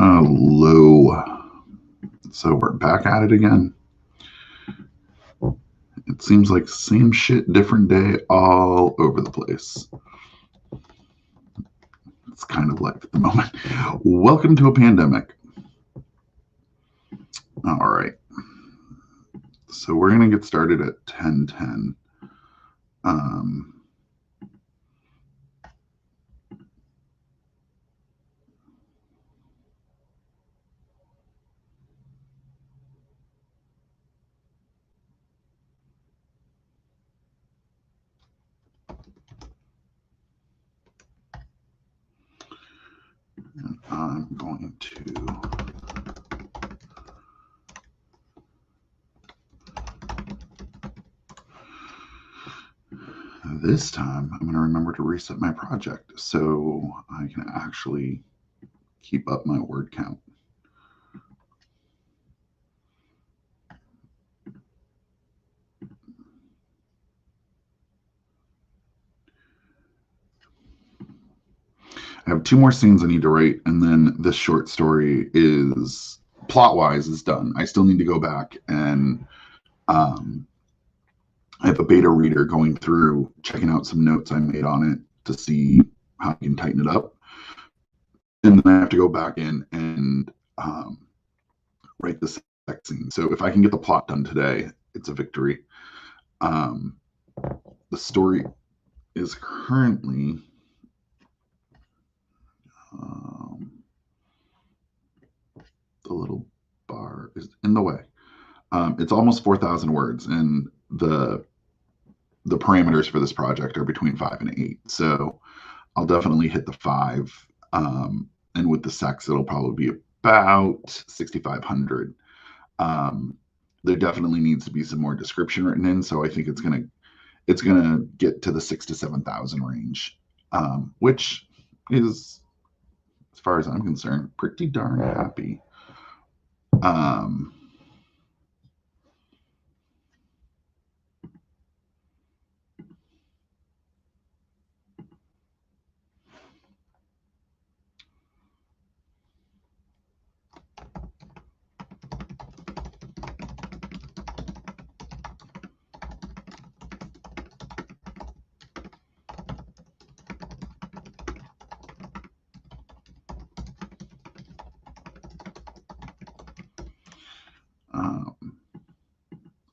Hello. So we're back at it again. It seems like same shit, different day, all over the place. It's kind of life at the moment. Welcome to a pandemic. All right. So we're going to get started at 10:10. And I'm going to this time, I'm going to remember to reset my project so I can actually keep up my word count. I have 2 more scenes I need to write, and then this short story is plot-wise is done. I still need to go back and I have a beta reader going through, checking out some notes I made on it to see how I can tighten it up. And then I have to go back in and write the sex scene. So if I can get the plot done today, it's a victory. The story is currently the little bar is in the way. It's almost 4,000 words, and the parameters for this project are between 5 and 8. So I'll definitely hit the 5. And with the sex, it'll probably be about 6,500. There definitely needs to be some more description written in, so I think it's gonna get to the 6,000 to 7,000 range, which is, as far as I'm concerned, pretty darn happy.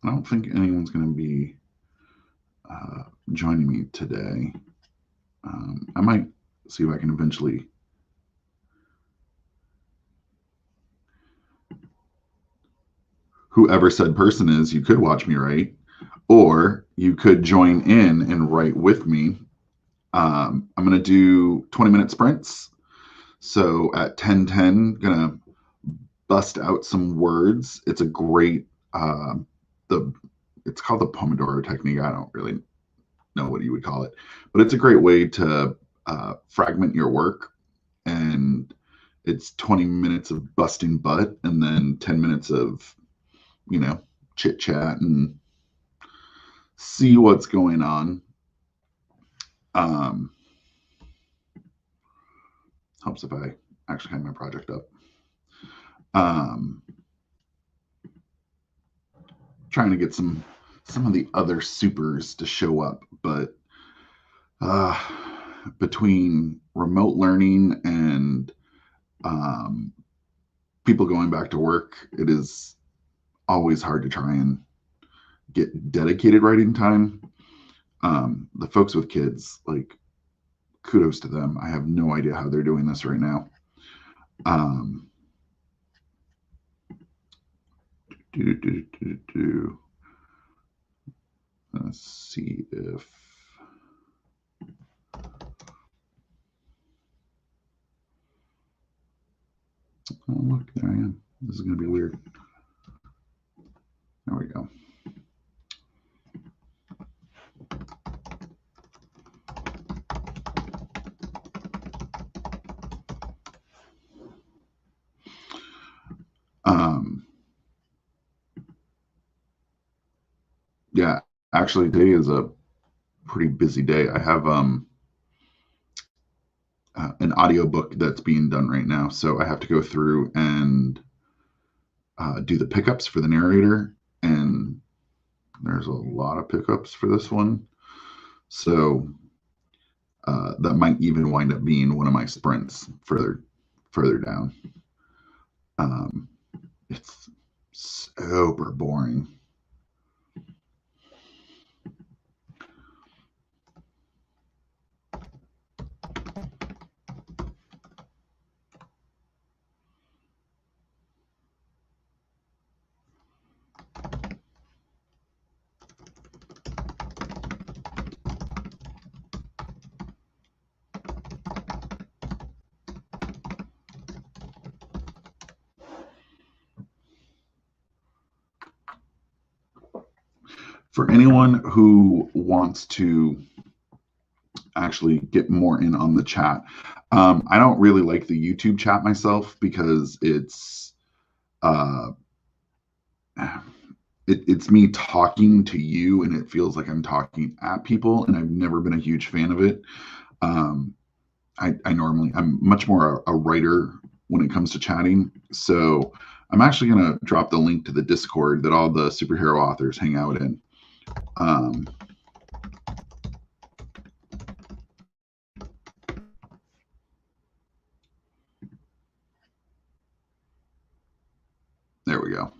I don't think anyone's going to be joining me today. I might see if I can eventually whoever said person is, you could watch me write, or you could join in and write with me. I'm going to do 20-minute sprints. So at 10:10, going to bust out some words. It's a great, it's called the Pomodoro technique. I don't really know what you would call it, but it's a great way to fragment your work. And it's 20 minutes of busting butt and then 10 minutes of, chit chat and see what's going on. Helps if I actually have my project up. Trying to get some of the other supers to show up, but between remote learning and people going back to work, it is always hard to try and get dedicated writing time. The folks with kids, like, kudos to them. I have no idea how they're doing this right now. Let's see if oh, look, there I am. This is going to be weird. There we go. Yeah, actually, today is a pretty busy day. I have an audiobook that's being done right now. So I have to go through and do the pickups for the narrator, and there's a lot of pickups for this one. So that might even wind up being one of my sprints further down. It's super boring. For anyone who wants to actually get more in on the chat, I don't really like the YouTube chat myself because it's it's me talking to you, and it feels like I'm talking at people, and I've never been a huge fan of it. I'm much more a writer when it comes to chatting. So I'm actually going to drop the link to the Discord that all the superhero authors hang out in. There we go.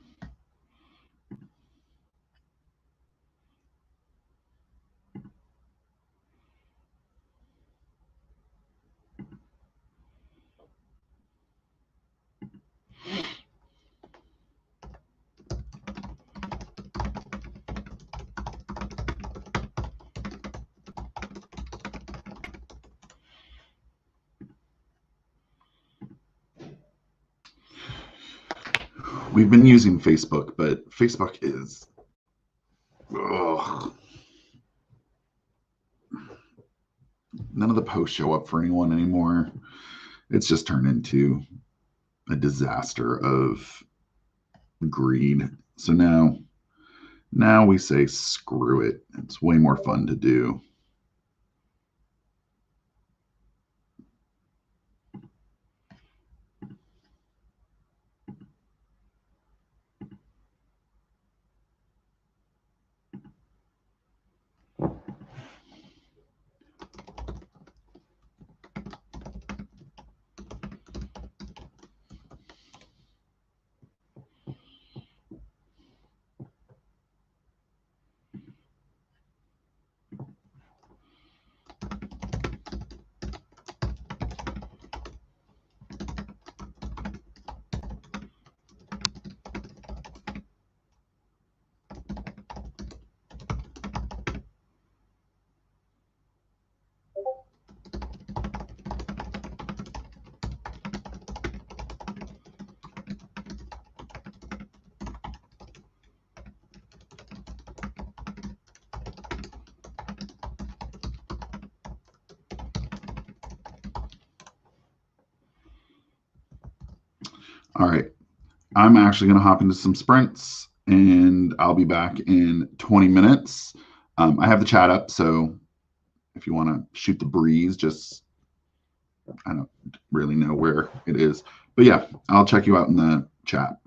We've been using Facebook, but Facebook is, ugh. None of the posts show up for anyone anymore. It's just turned into a disaster of greed. So now we say screw it. It's way more fun to do. All right. I'm actually going to hop into some sprints, and I'll be back in 20 minutes. I have the chat up, so if you want to shoot the breeze, I don't really know where it is. But yeah, I'll check you out in the chat.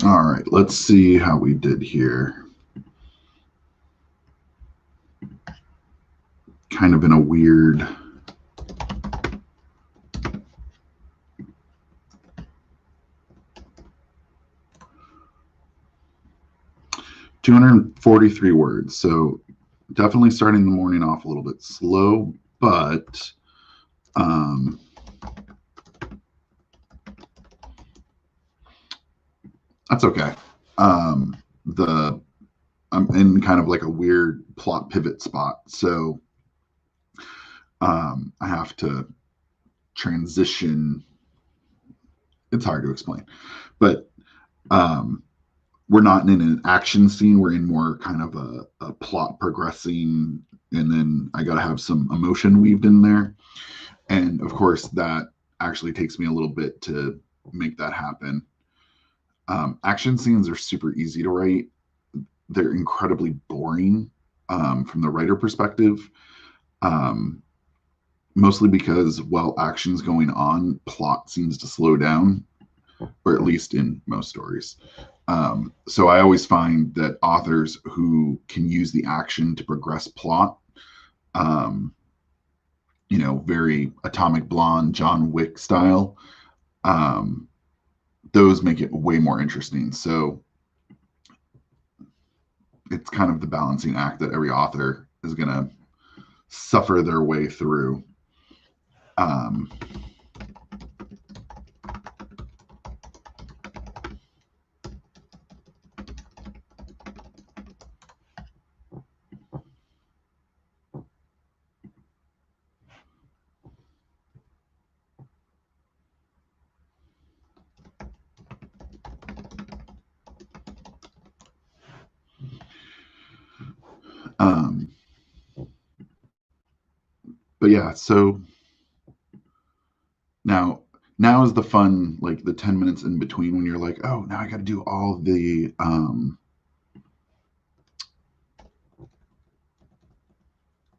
All right, let's see how we did here. Kind of in a weird. "243 words." So definitely starting the morning off a little bit slow, but that's okay. I'm in kind of like a weird plot pivot spot, so I have to transition. It's hard to explain, but we're not in an action scene. We're in more kind of a plot progressing, and then I got to have some emotion weaved in there. And of course, that actually takes me a little bit to make that happen. Action scenes are super easy to write. They're incredibly boring from the writer perspective, mostly because while action's going on, plot seems to slow down, or at least in most stories. So I always find that authors who can use the action to progress plot, very Atomic Blonde, John Wick style, those make it way more interesting. So it's kind of the balancing act that every author is going to suffer their way through. Um, um, but yeah, so now is the fun, like the 10 minutes in between when you're like, oh, now I got to do all the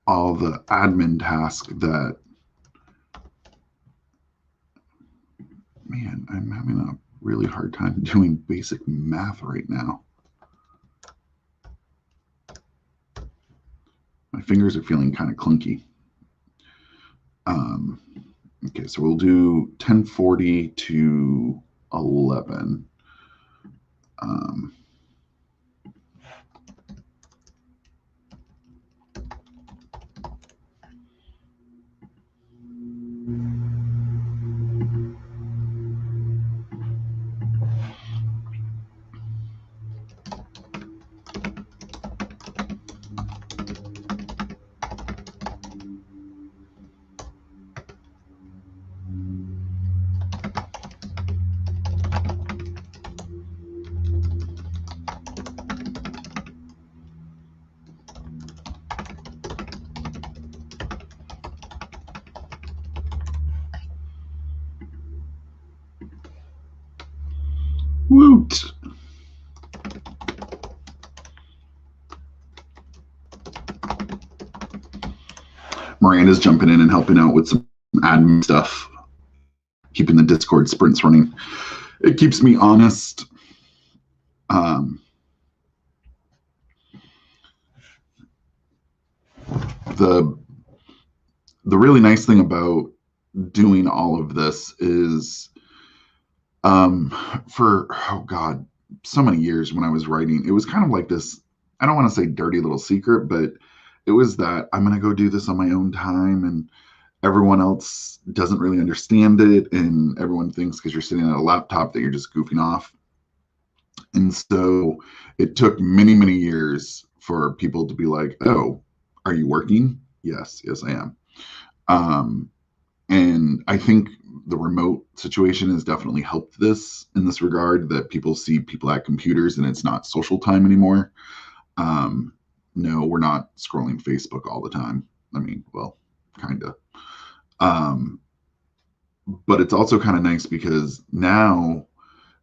admin task that, man, I'm having a really hard time doing basic math right now. My fingers are feeling kind of clunky. Okay, so we'll do 1040 to 11. Woot! Miranda's jumping in and helping out with some admin stuff, keeping the Discord sprints running. It keeps me honest. The really nice thing about doing all of this is for, oh God, so many years when I was writing, it was kind of like this, I don't want to say dirty little secret, but it was that I'm going to go do this on my own time, and everyone else doesn't really understand it, and everyone thinks because you're sitting at a laptop that you're just goofing off. And so it took many, many years for people to be like, oh, are you working? Yes, I am. And I think the remote situation has definitely helped this in this regard, that people see people at computers and it's not social time anymore. No, we're not scrolling Facebook all the time. I mean, well, kind of. But it's also kind of nice because now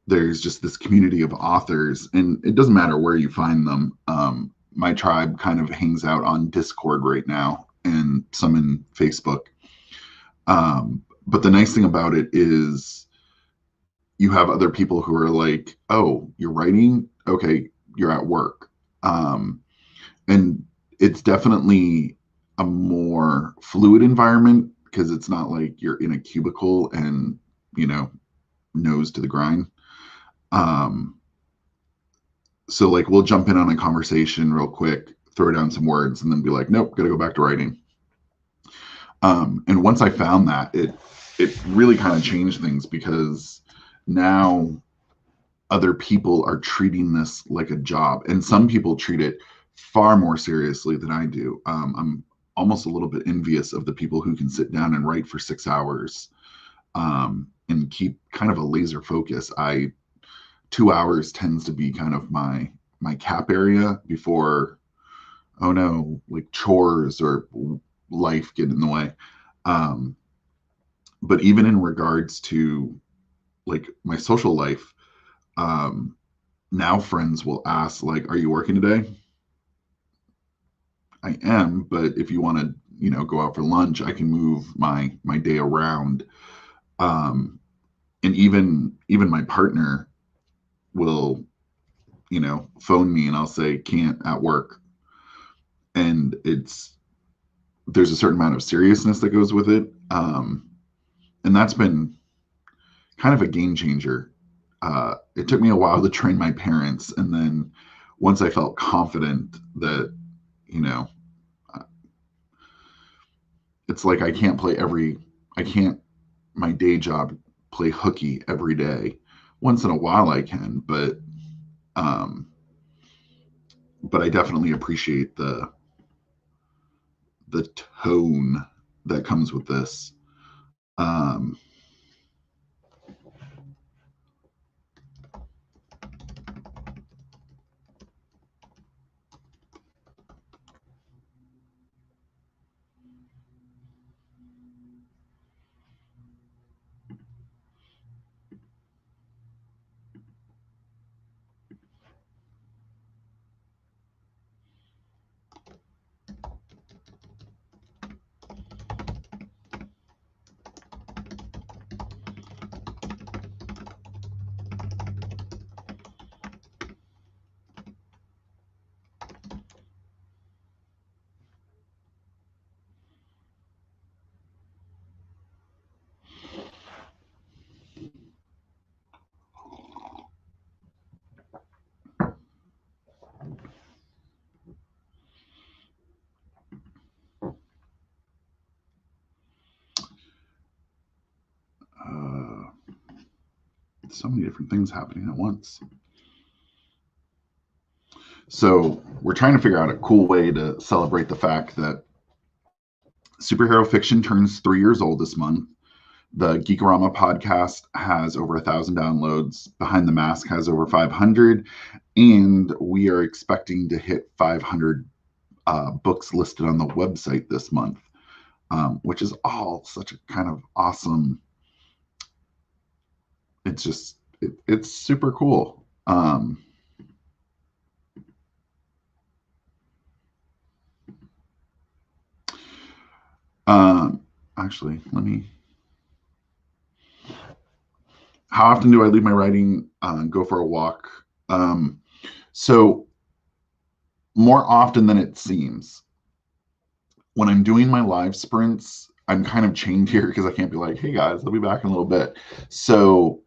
there's just this community of authors, and it doesn't matter where you find them. My tribe kind of hangs out on Discord right now and some in Facebook. But the nice thing about it is you have other people who are like, oh, you're writing? Okay, you're at work. And it's definitely a more fluid environment because it's not like you're in a cubicle and, you know, nose to the grind. Um, so like we'll jump in on a conversation real quick, throw down some words, and then be like, nope, gotta go back to writing. And once I found that, it really kind of changed things because now other people are treating this like a job, and some people treat it far more seriously than I do. I'm almost a little bit envious of the people who can sit down and write for 6 hours and keep kind of a laser focus. 2 hours tends to be kind of my cap area before, oh no, like chores or life get in the way. Um, but even in regards to like my social life, um, now friends will ask like, are you working today? I am, but if you want to, you know, go out for lunch, I can move my day around. Um, and even my partner will, you know, phone me and I'll say can't at work. And there's a certain amount of seriousness that goes with it. And that's been kind of a game changer. It took me a while to train my parents, and then once I felt confident that, you know, it's like I can't, my day job, play hooky every day. Once in a while I can, um, but I definitely appreciate the tone that comes with this. Um, uh, so many different things happening at once. So we're trying to figure out a cool way to celebrate the fact that superhero fiction turns 3 years old this month. The Geekorama podcast has over 1,000 downloads. Behind the Mask has over 500, and we are expecting to hit 500 books listed on the website this month, which is all such a kind of awesome. It's just it's super cool. Actually, let me. How often do I leave my writing, go for a walk? So more often than it seems. When I'm doing my live sprints, I'm kind of chained here because I can't be like, hey guys, I'll be back in a little bit. So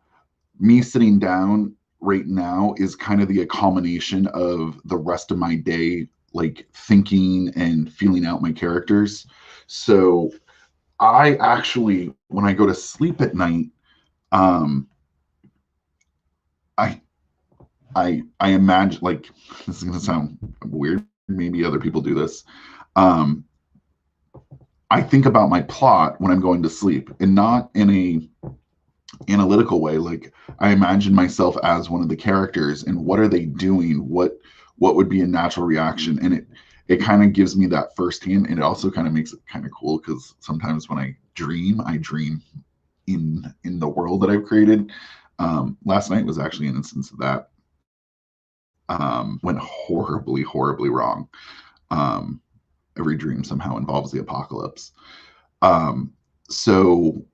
me sitting down right now is kind of the culmination of the rest of my day, like thinking and feeling out my characters. So I actually, when I go to sleep at night, um, I I imagine, like, this is gonna sound weird. Maybe other people do this. Um, I think about my plot when I'm going to sleep, and not in a analytical way. Like I imagine myself as one of the characters, and what are they doing? What would be a natural reaction? And it kind of gives me that firsthand, and it also kind of makes it kind of cool because sometimes when I dream in the world that I've created. Last night was actually an instance of that. Went horribly, horribly wrong. Um, every dream somehow involves the apocalypse. So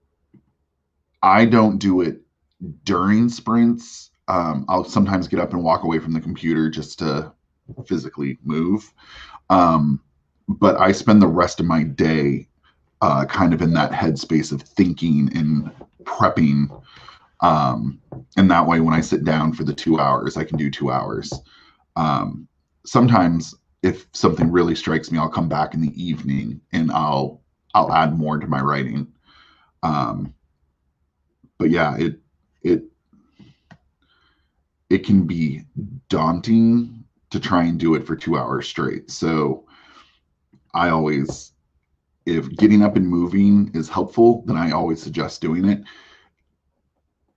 I don't do it during sprints, I'll sometimes get up and walk away from the computer just to physically move. Um, but I spend the rest of my day kind of in that headspace of thinking and prepping. Um, and that way, when I sit down for the 2 hours, I can do 2 hours. Um, Sometimes, if something really strikes me, I'll come back in the evening and I'll add more to my writing. Um, but yeah, it it can be daunting to try and do it for 2 hours straight. So I always, if getting up and moving is helpful, then I always suggest doing it.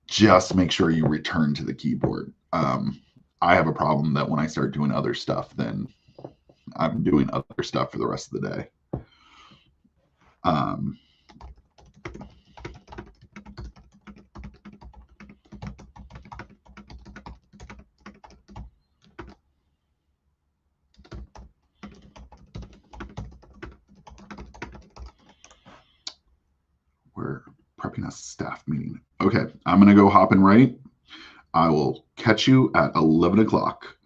Just make sure you return to the keyboard. I have a problem that when I start doing other stuff, then I'm doing other stuff for the rest of the day. Um, we're prepping a staff meeting. Okay, I'm going to go hop and write. I will catch you at 11 o'clock.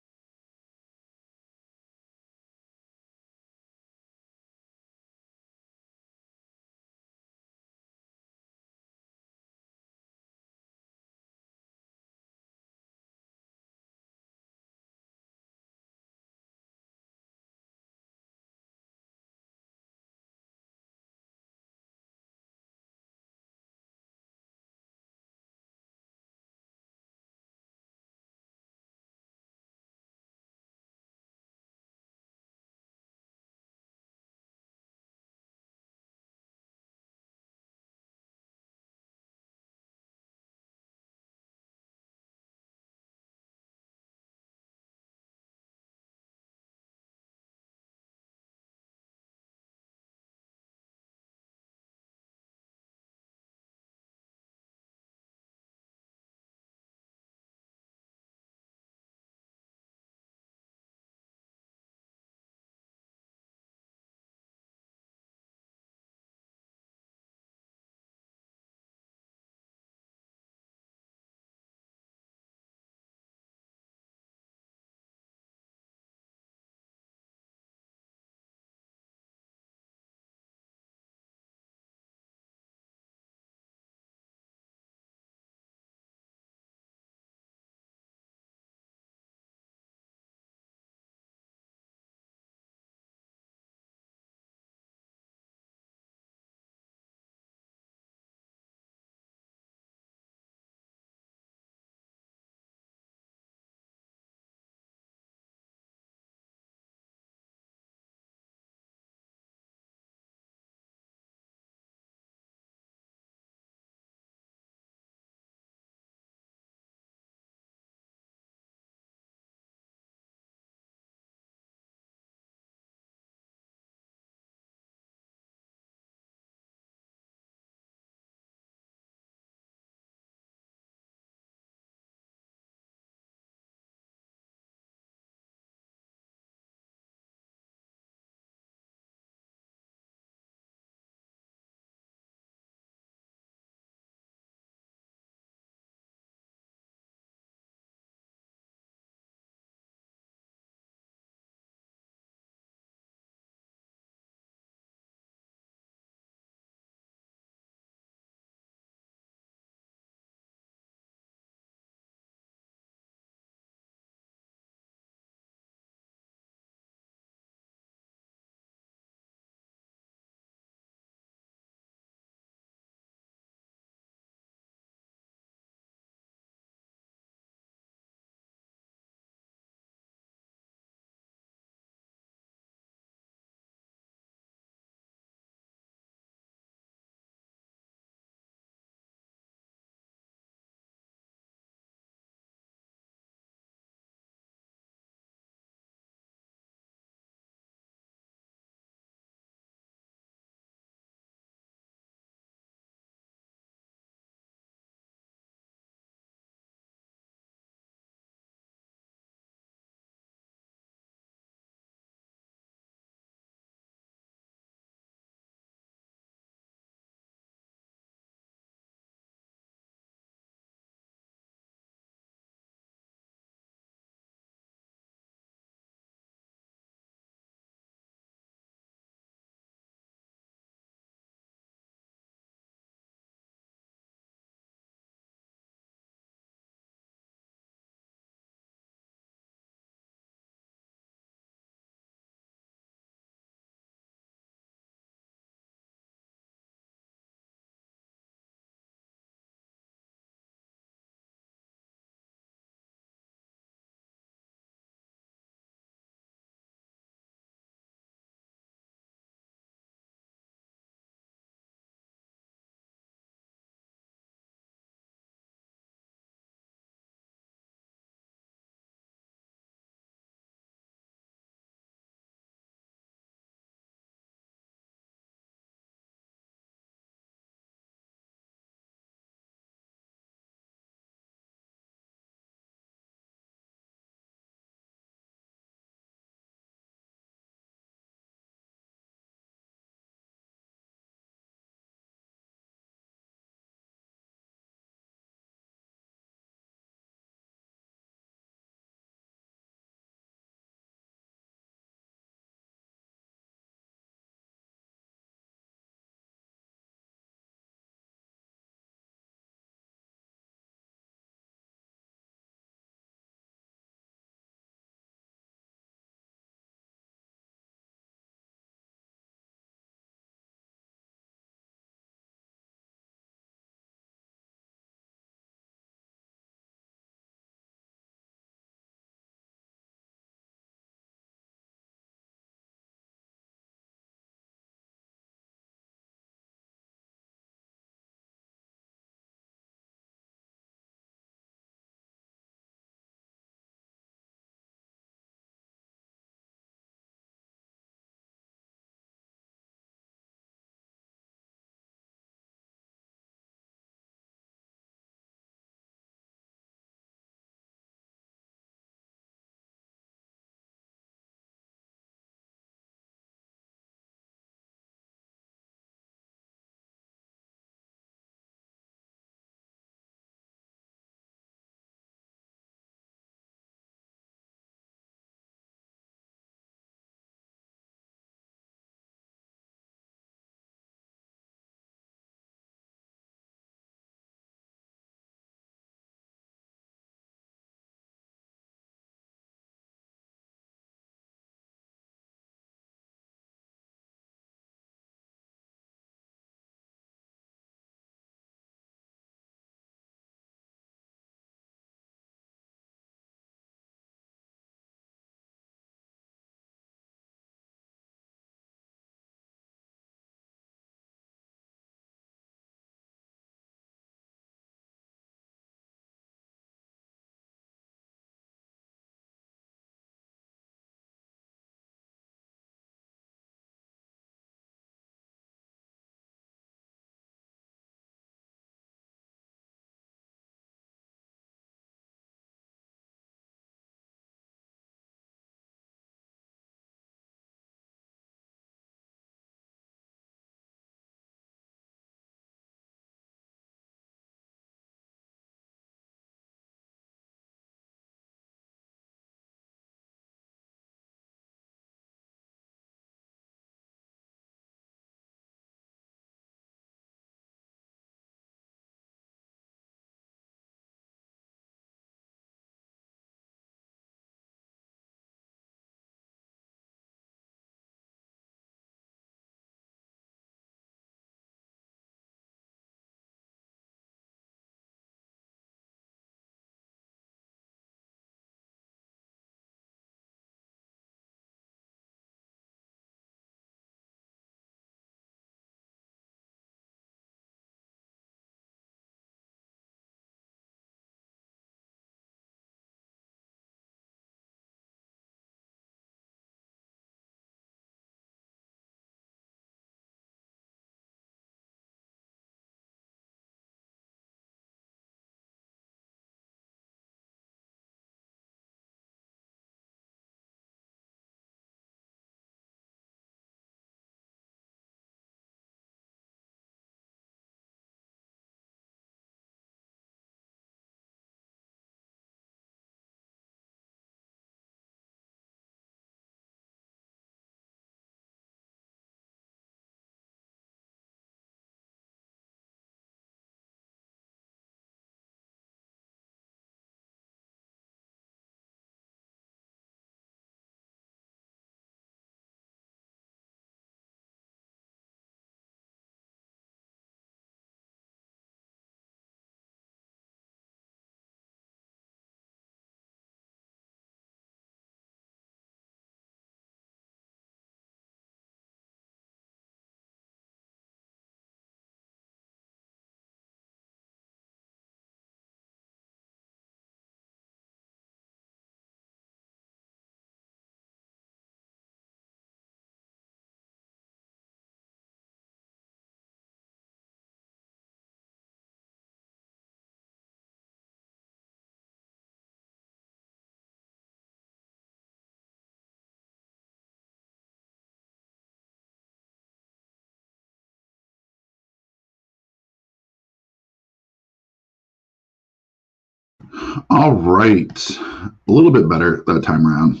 All right. A little bit better that time around.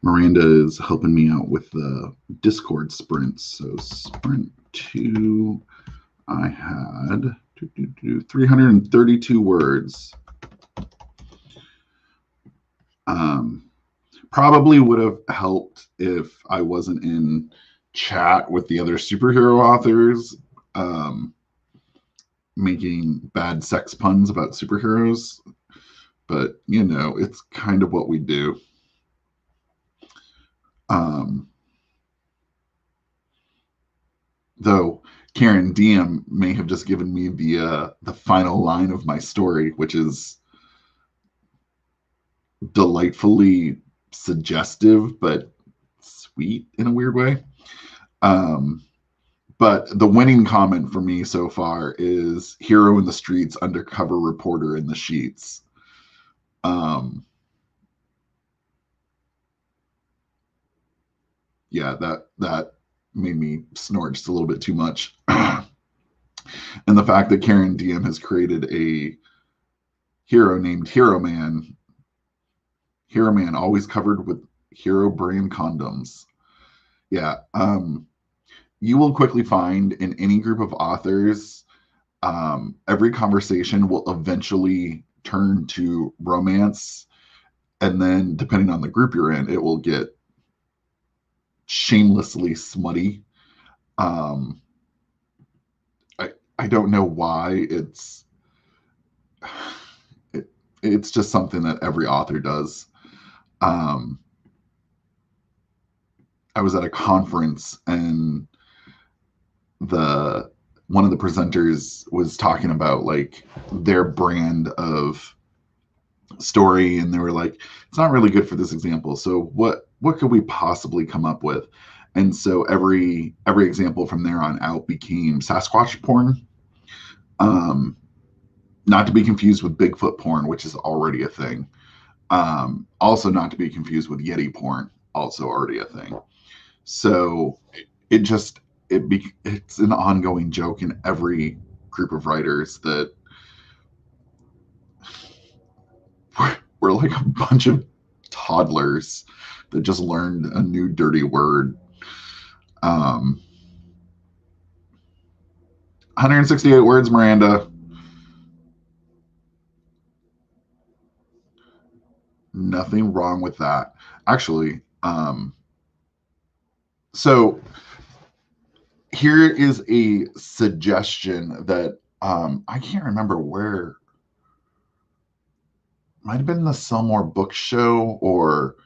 Miranda is helping me out with the Discord sprints. So sprint 2, I had 332 words. Probably would have helped if I wasn't in chat with the other superhero authors, making bad sex puns about superheroes. But, you know, it's kind of what we do. Though Karen Diem may have just given me the final line of my story, which is delightfully suggestive but sweet in a weird way. But the winning comment for me so far is hero in the streets, undercover reporter in the sheets. Yeah, that made me snort just a little bit too much. And the fact that Karen Diem has created a hero named Hero Man. Hero Man, always covered with hero brand condoms. Yeah. You will quickly find in any group of authors, every conversation will eventually turn to romance. And then, depending on the group you're in, it will get shamelessly smutty. I don't know why. It's just something that every author does. I was at a conference and one of the presenters was talking about like their brand of story, and they were like, it's not really good for this example, so what could we possibly come up with? And so every example from there on out became Sasquatch porn, not to be confused with Bigfoot porn, which is already a thing. Also not to be confused with Yeti porn, also already a thing. So it's an ongoing joke in every group of writers that we're like a bunch of toddlers that just learned a new dirty word. 168 words, Miranda. Nothing wrong with that. Actually, so here is a suggestion that I can't remember where. Might have been the Sell More Book Show, or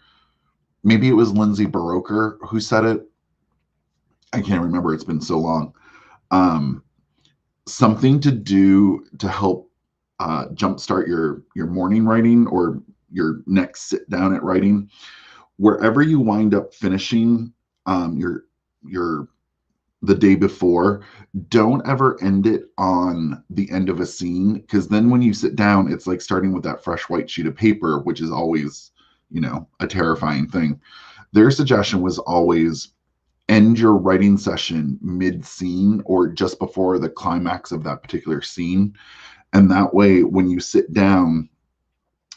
maybe it was Lindsay Baroker who said it. I can't remember. It's been so long. Something to do to help jumpstart your morning writing or your next sit down at writing. Wherever you wind up finishing your the day before, don't ever end it on the end of a scene, because then when you sit down, it's like starting with that fresh white sheet of paper, which is always, you know, a terrifying thing. Their suggestion was always end your writing session mid-scene or just before the climax of that particular scene. And that way, when you sit down,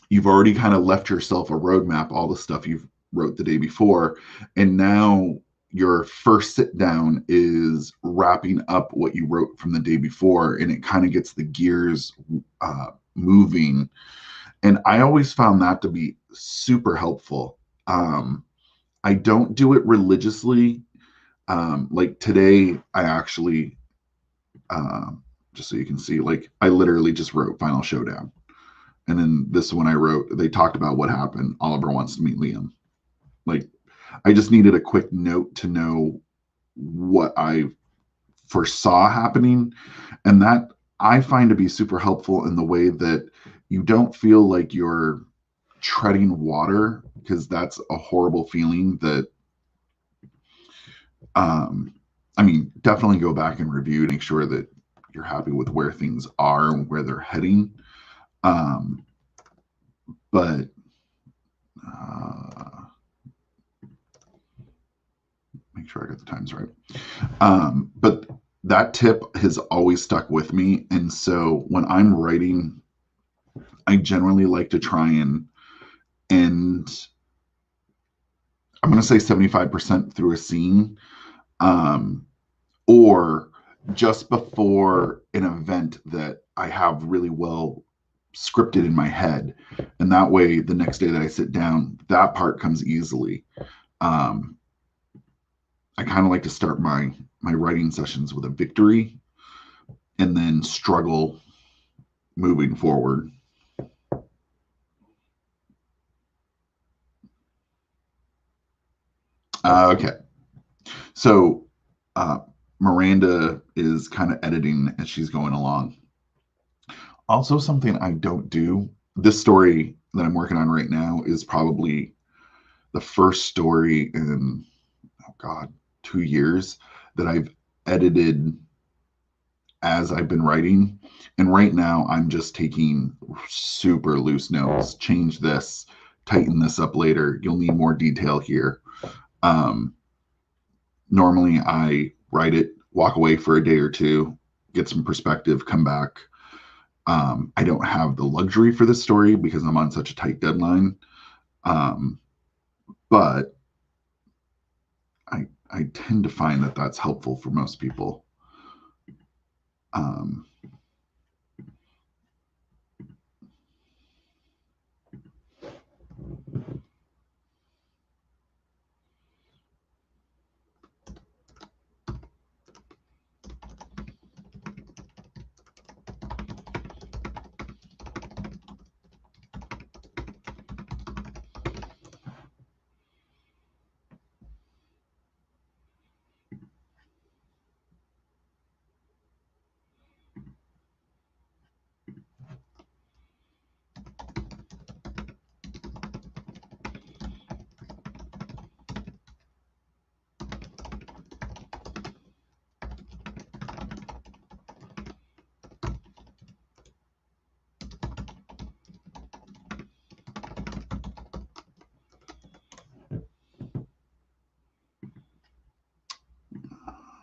you've already kind of left yourself a roadmap, all the stuff you've wrote the day before. And now your first sit down is wrapping up what you wrote from the day before, and it kind of gets the gears moving. And I always found that to be super helpful. I don't do it religiously. Like today, I actually, just so you can see, like I literally just wrote Final Showdown. And then this one I wrote, they talked about what happened. Oliver wants to meet Liam. Like, I just needed a quick note to know what I foresaw happening. And that I find to be super helpful in the way that you don't feel like you're treading water, because that's a horrible feeling that, I mean, definitely go back and review and make sure that you're happy with where things are and where they're heading. But make sure I got the times right. But that tip has always stuck with me. And so when I'm writing, I generally like to try and end, I'm going to say 75% through a scene, um, or just before an event that I have really well scripted in my head. And that way, the next day that I sit down, that part comes easily. Um, I kind of like to start my writing sessions with a victory and then struggle moving forward. Okay. So uh, Miranda is kind of editing as she's going along. Also, something I don't do, this story that I'm working on right now is probably the first story in, oh God, 2 years that I've edited as I've been writing. And right now, I'm just taking super loose notes. Change this, tighten this up later. You'll need more detail here. Um, Normally, I write it, walk away for a day or two, get some perspective, come back. I don't have the luxury for this story because I'm on such a tight deadline. Um, but I tend to find that that's helpful for most people. Um,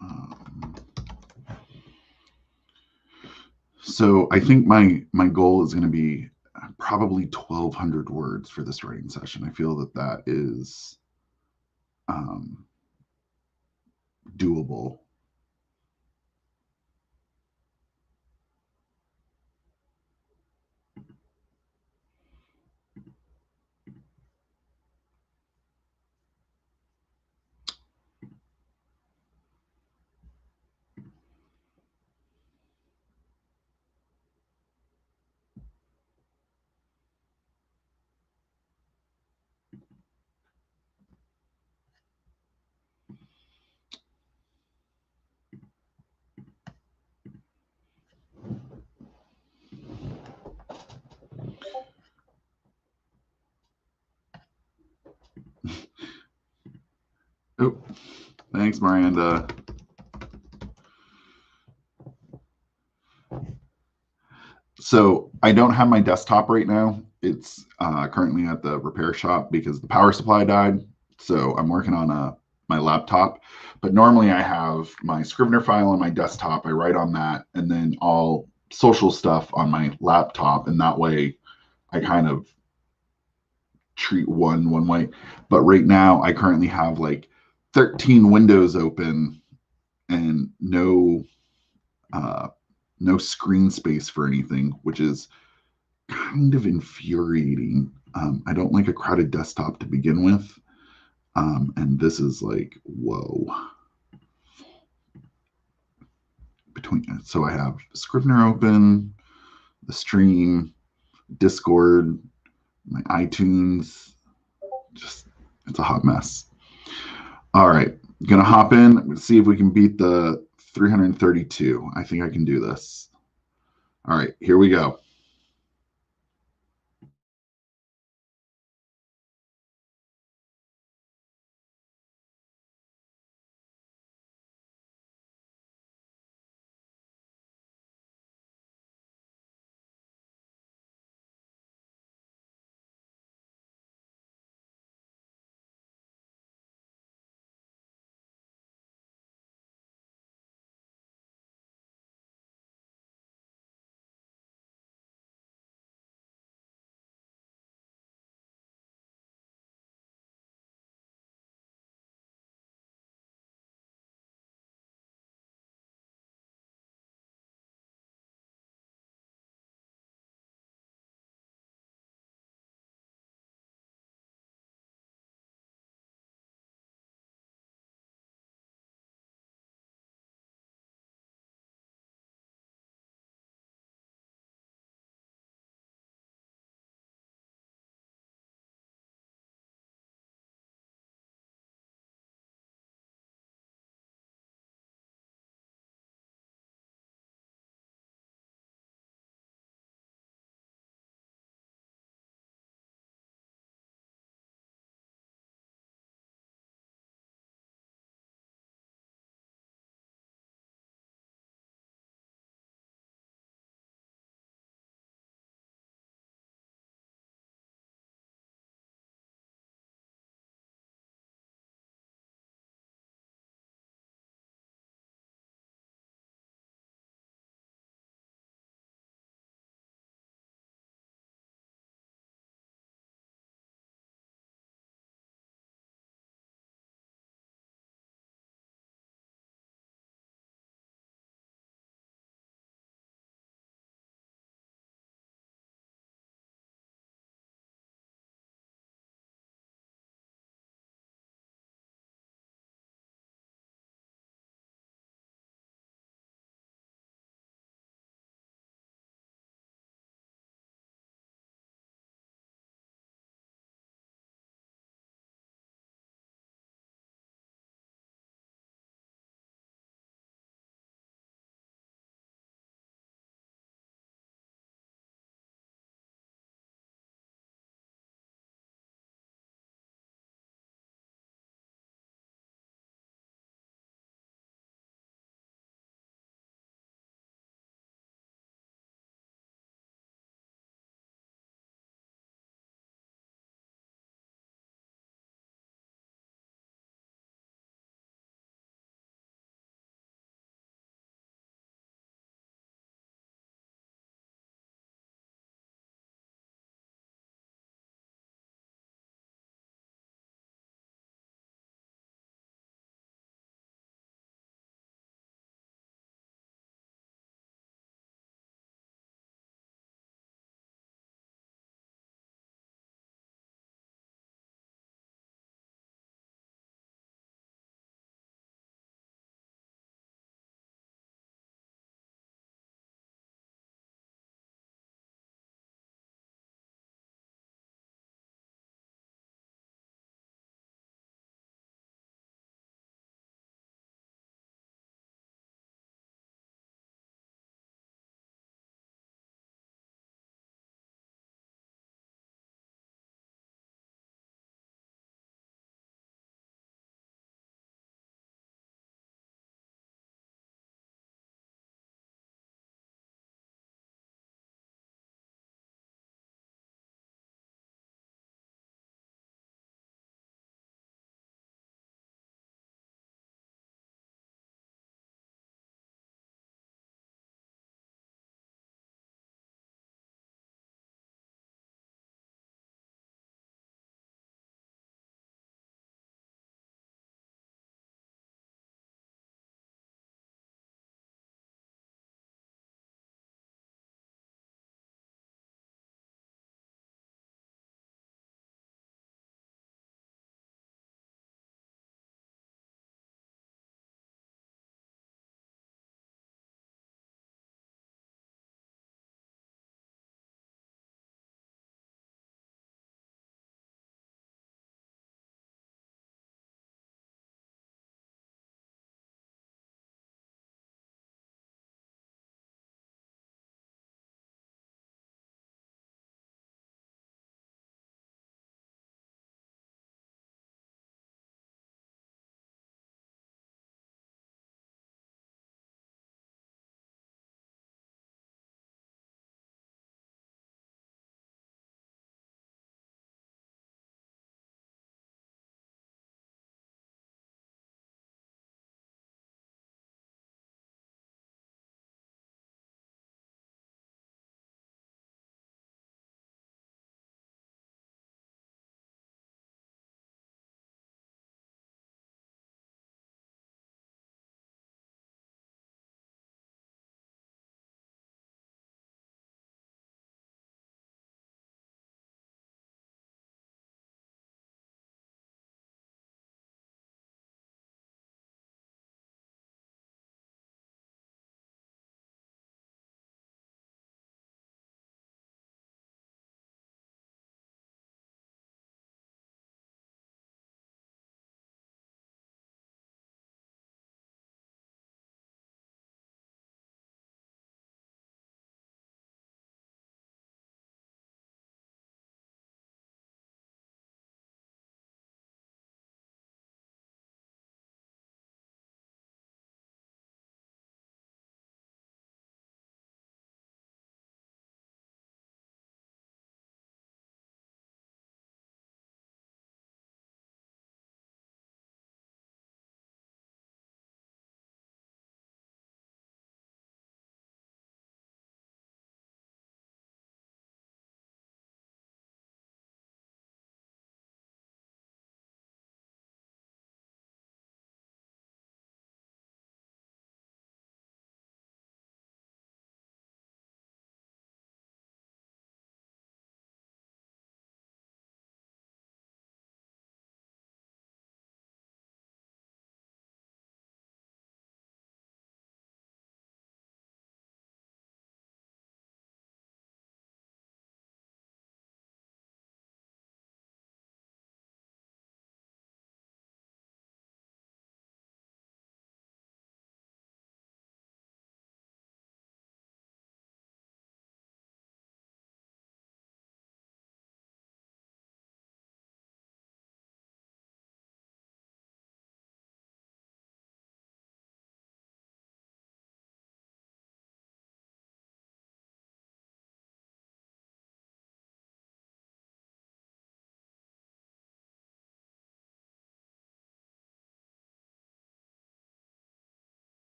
um, so I think my goal is going to be probably 1,200 words for this writing session. I feel that that is um, doable. Oh, thanks, Miranda. So I don't have my desktop right now. It's currently at the repair shop because the power supply died. So I'm working on my laptop. But normally I have my Scrivener file on my desktop. I write on that, and then all social stuff on my laptop. And that way I kind of treat one way. But right now I currently have like 13 windows open and uh, no screen space for anything, which is kind of infuriating. I don't like a crowded desktop to begin with. And this is like, whoa. So I have Scrivener open, the stream, Discord, my iTunes. Just, it's a hot mess. All right, gonna hop in, see if we can beat the 332. I think I can do this. All right, here we go.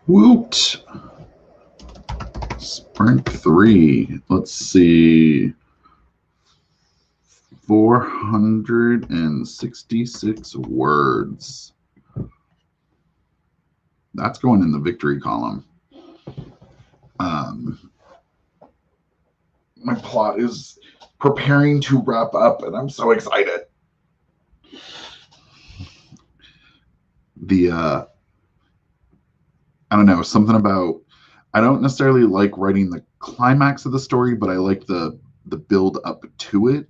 Woot! Sprint 3. Let's see. 466 words. That's going in the victory column. My plot is preparing to wrap up, and I'm so excited. I don't know, something about, I don't necessarily like writing the climax of the story, but I like the build up to it.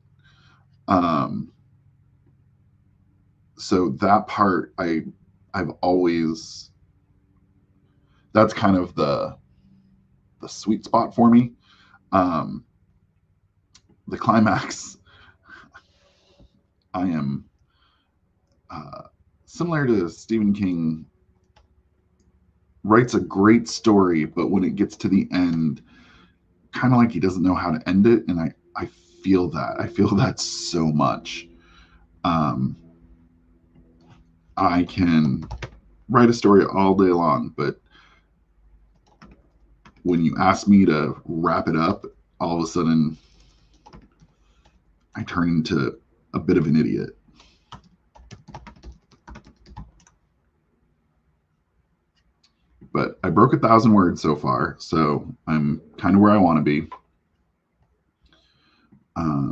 So that part, I've always, that's kind of the sweet spot for me. The climax, I am similar to Stephen King, writes a great story, but when it gets to the end, kind of like he doesn't know how to end it. And I feel that. I feel that so much. I can write a story all day long, but when you ask me to wrap it up, all of a sudden I turn into a bit of an idiot. But I broke 1,000 words so far, so I'm kind of where I want to be. I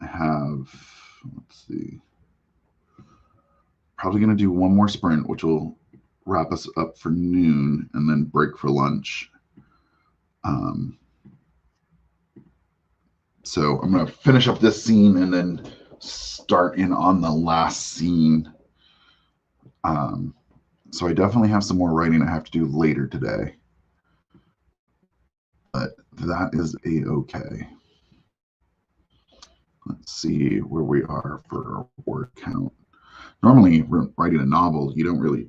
have, let's see, probably going to do one more sprint, which will wrap us up for noon and then break for lunch. So I'm going to finish up this scene and then start in on the last scene. So I definitely have some more writing I have to do later today. But that is a-okay. Let's see where we are for our word count. Normally, writing a novel, you don't really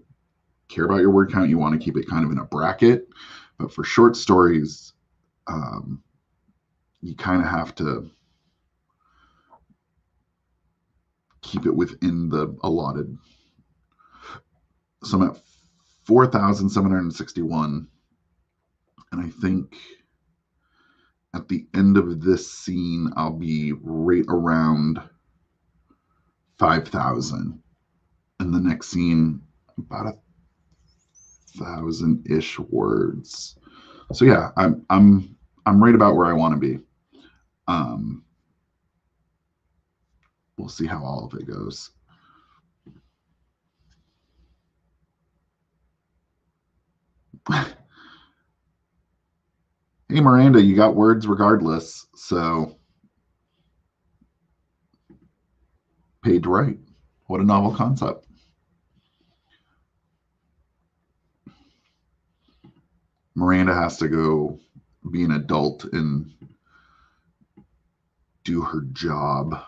care about your word count. You want to keep it kind of in a bracket. But for short stories, you kind of have to keep it within the allotted. So I'm at 4,761. And I think at the end of this scene, I'll be right around 5,000. And the next scene, about 1,000-ish words. So yeah, I'm right about where I want to be. We'll see how all of it goes. Hey, Miranda, you got words regardless, so paid to write. What a novel concept. Miranda has to go be an adult and do her job.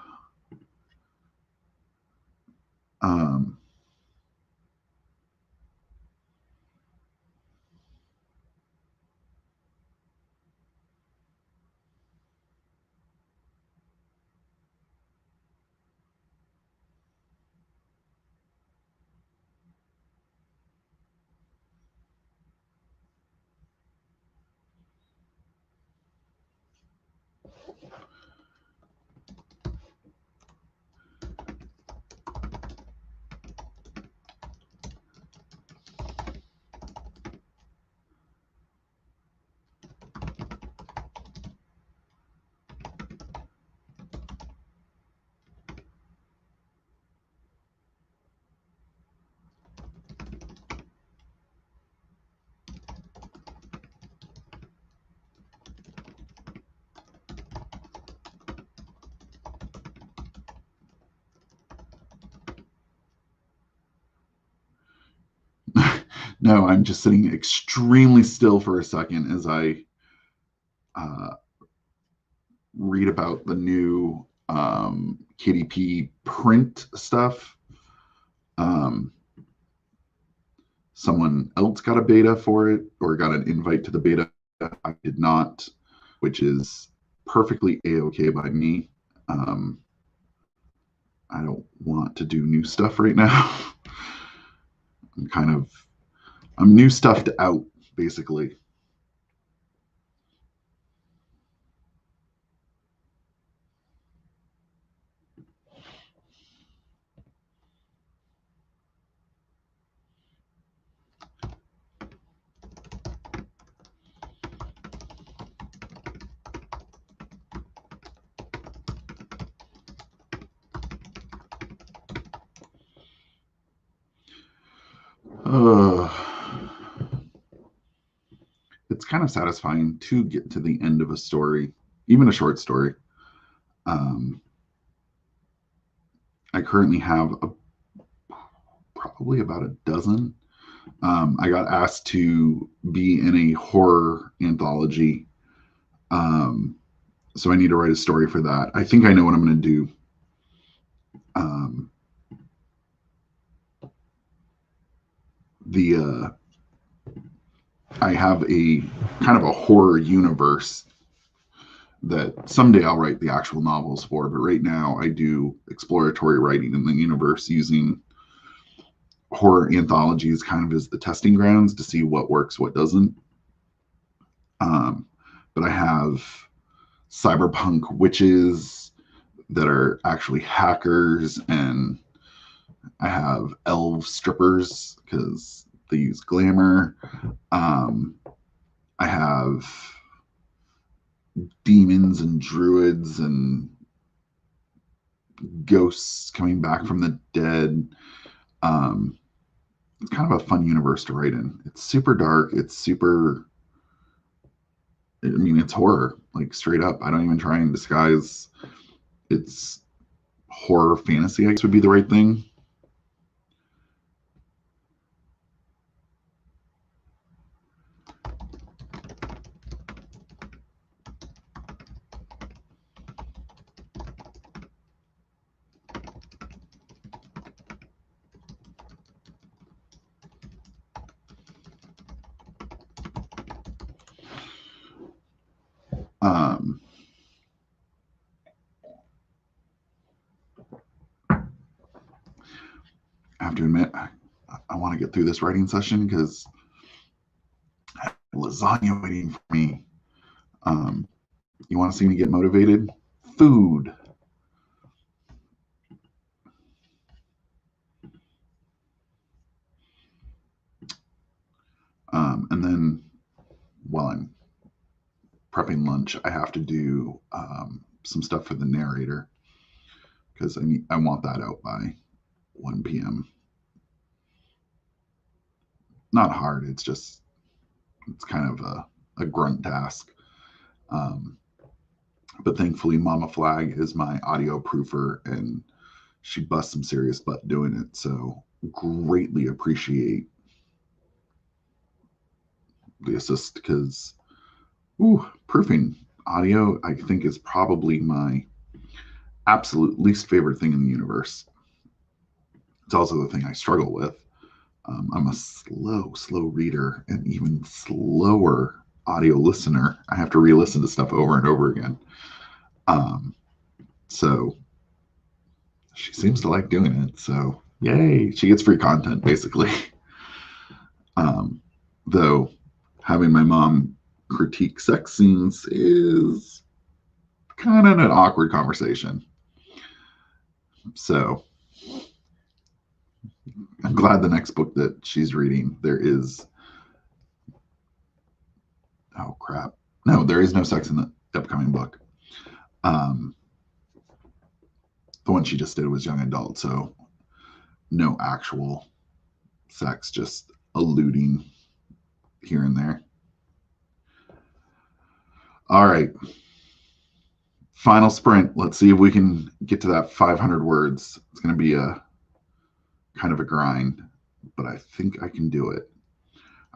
No, I'm just sitting extremely still for a second as I read about the new KDP print stuff. Someone else got a beta for it or got an invite to the beta. I did not, which is perfectly a-okay by me. I don't want to do new stuff right now. I'm kind of I'm new stuffed out, basically. Uh, it's kind of satisfying to get to the end of a story, even a short story. Um, I currently have probably about a dozen. I got asked to be in a horror anthology. Um, so I need to write a story for that. I think I know what I'm going to do. Um, the I have a kind of a horror universe that someday I'll write the actual novels for, but right now I do exploratory writing in the universe using horror anthologies kind of as the testing grounds to see what works, what doesn't. Um, but I have cyberpunk witches that are actually hackers, and I have elf strippers because they use glamour. Um, I have demons and druids and ghosts coming back from the dead. Um, it's kind of a fun universe to write in. It's super dark. It's super. I mean, it's horror, like straight up. I don't even try and disguise. It's horror fantasy, I guess would be the right thing. Um, I have to admit, I want to get through this writing session because lasagna waiting for me. Um, you want to see me get motivated? Food. And then while I'm prepping lunch, I have to do some stuff for the narrator because I want that out by 1 p.m. Not hard. It's kind of a grunt task. Um, but thankfully, Mama Flag is my audio proofer, and she busts some serious butt doing it. So greatly appreciate the assist because proofing audio, I think, is probably my absolute least favorite thing in the universe. It's also the thing I struggle with. I'm a slow reader and even slower audio listener. I have to re-listen to stuff over and over again. Um, so she seems to like doing it. So yay, she gets free content basically. Um, though having my mom critique sex scenes is kind of an awkward conversation. So I'm glad the next book that she's reading, there is. Oh, crap. No, there is no sex in the upcoming book. Um, the one she just did was young adult. So no actual sex, just alluding here and there. All right. Final sprint. Let's see if we can get to that 500 words. It's going to be a kind of a grind, but I think I can do it.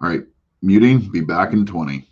All right. Muting. Be back in 20.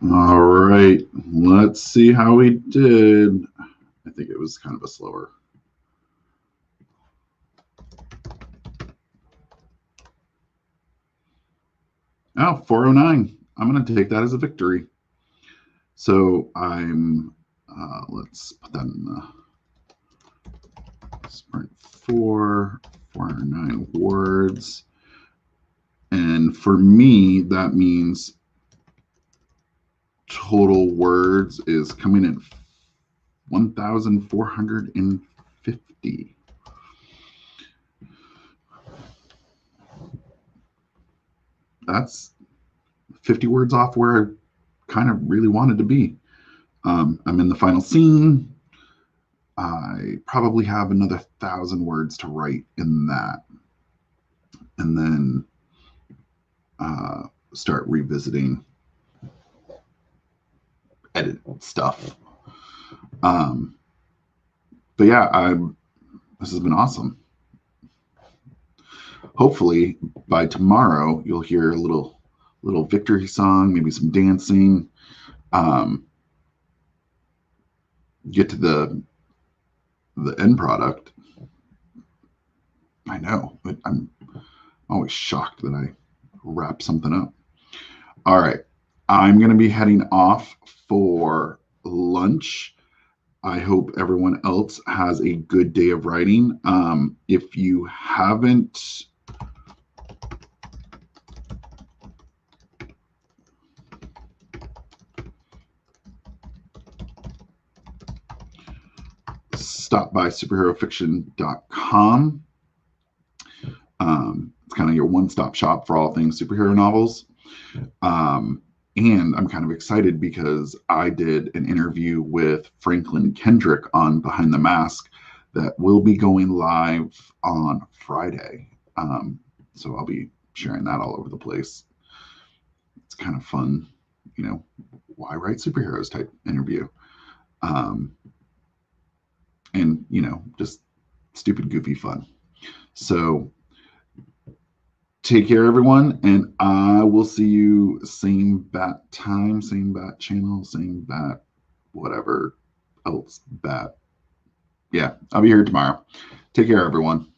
All right, let's see how we did. I think it was kind of a slower. Oh, 409. I'm going to take that as a victory. So I'm, let's put that in the sprint 409 words. And for me, that means total words is coming in 1,450. That's 50 words off where I kind of really wanted to be. I'm in the final scene. I probably have another 1,000 words to write in that. And then start revisiting edit stuff. But yeah, this has been awesome. Hopefully by tomorrow you'll hear a little victory song, maybe some dancing. Get to the end product. I know, but I'm always shocked that I wrap something up. All right, I'm going to be heading off for lunch. I hope everyone else has a good day of writing. If you haven't stop by superherofiction.com. It's kind of your one-stop shop for all things superhero novels. And I'm kind of excited because I did an interview with Franklin Kendrick on Behind the Mask that will be going live on Friday. So I'll be sharing that all over the place. It's kind of fun, you know, why write superheroes type interview. And, you know, just stupid, goofy fun. So take care, everyone, and I will see you same bat time, same bat channel, same bat, whatever else bat. Yeah, I'll be here tomorrow. Take care, everyone.